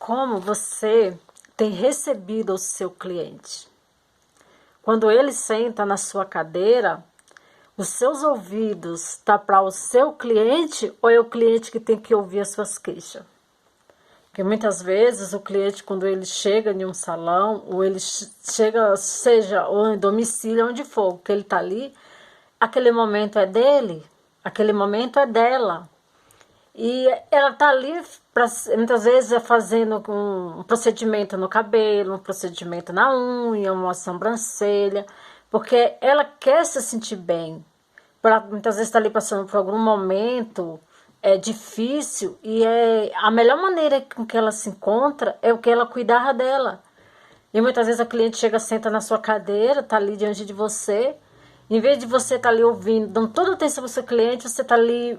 como você tem recebido o seu cliente. Quando ele senta na sua cadeira, os seus ouvidos estão para o seu cliente ou é o cliente que tem que ouvir as suas queixas? Porque muitas vezes o cliente, quando ele chega em um salão, ou ele chega, seja ou em domicílio, onde for, que ele está ali, aquele momento é dele, aquele momento é dela. E ela está ali, muitas vezes, fazendo um procedimento no cabelo, um procedimento na unha, uma sobrancelha, porque ela quer se sentir bem. Muitas vezes está ali passando por algum momento difícil e a melhor maneira com que ela se encontra é o que ela cuidar dela. E muitas vezes a cliente chega, senta na sua cadeira, está ali diante de você. Em vez de você estar ali ouvindo, dando toda a atenção ao seu cliente, você está ali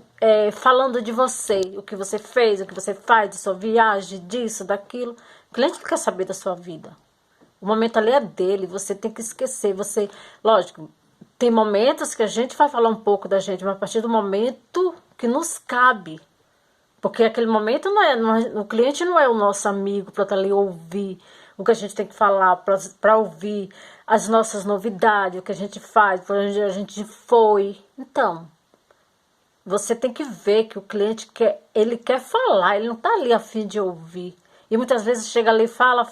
falando de você, o que você fez, o que você faz, de sua viagem, disso, daquilo. O cliente não quer saber da sua vida. O momento ali é dele, você tem que esquecer. Você, lógico, tem momentos que a gente vai falar um pouco da gente, mas a partir do momento que nos cabe. Porque aquele momento o cliente não é o nosso amigo para estar ali ouvir o que a gente tem que falar, para ouvir as nossas novidades, o que a gente faz, por onde a gente foi. Então, você tem que ver que o cliente ele quer falar, ele não está ali a fim de ouvir. E muitas vezes chega ali e fala,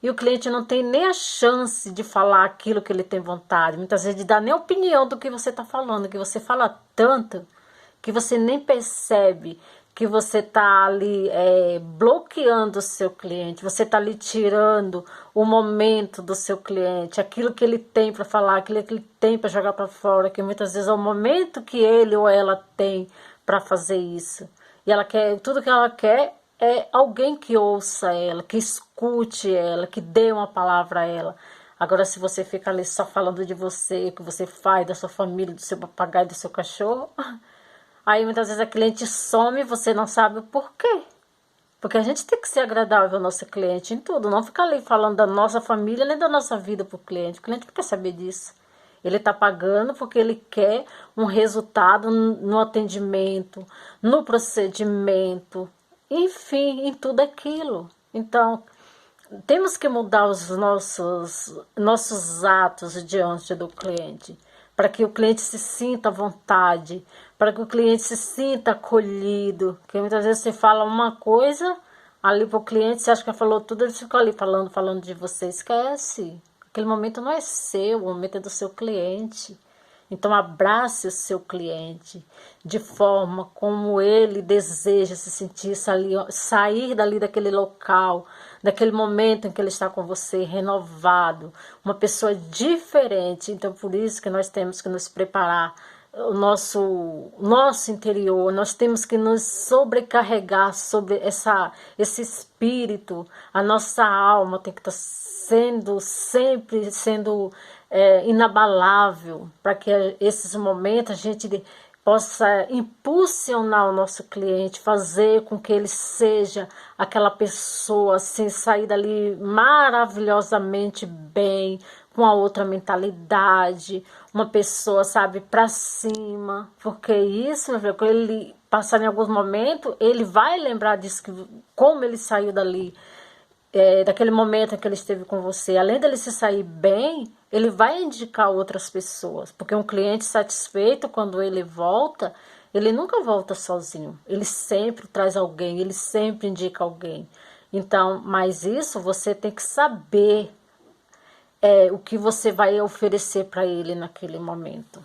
e o cliente não tem nem a chance de falar aquilo que ele tem vontade. Muitas vezes de dar nem opinião do que você está falando, que você fala tanto que você nem percebe que você está ali bloqueando o seu cliente, você está ali tirando o momento do seu cliente, aquilo que ele tem para falar, aquilo que ele tem para jogar para fora, que muitas vezes é o momento que ele ou ela tem para fazer isso. E ela quer, tudo que ela quer é alguém que ouça ela, que escute ela, que dê uma palavra a ela. Agora, se você fica ali só falando de você, o que você faz, da sua família, do seu papagaio, do seu cachorro, aí muitas vezes a cliente some e você não sabe o porquê. Porque a gente tem que ser agradável ao nosso cliente em tudo. Não ficar ali falando da nossa família nem da nossa vida para o cliente. O cliente não quer saber disso. Ele está pagando porque ele quer um resultado no atendimento, no procedimento, enfim, em tudo aquilo. Então, temos que mudar os nossos atos diante do cliente, para que o cliente se sinta à vontade, para que o cliente se sinta acolhido. Porque muitas vezes você fala uma coisa ali para o cliente, você acha que falou tudo, ele fica ali falando de você. Esquece. Aquele momento não é seu, o momento é do seu cliente. Então abrace o seu cliente de forma como ele deseja se sentir, sair dali daquele local, daquele momento em que ele está com você, renovado, uma pessoa diferente. Então por isso que nós temos que nos preparar, o nosso interior, nós temos que nos sobrecarregar sobre esse espírito, a nossa alma tem que estar sempre sendo inabalável, para que esses momentos a gente possa impulsionar o nosso cliente, fazer com que ele seja aquela pessoa assim, sair dali maravilhosamente bem, com a outra mentalidade, uma pessoa, sabe, para cima, porque isso, meu filho, quando ele passar em alguns momentos, ele vai lembrar disso, como ele saiu dali, daquele momento em que ele esteve com você. Além dele se sair bem, ele vai indicar outras pessoas, porque um cliente satisfeito, quando ele volta, ele nunca volta sozinho, ele sempre traz alguém, ele sempre indica alguém. Então, mas isso você tem que saber o que você vai oferecer para ele naquele momento.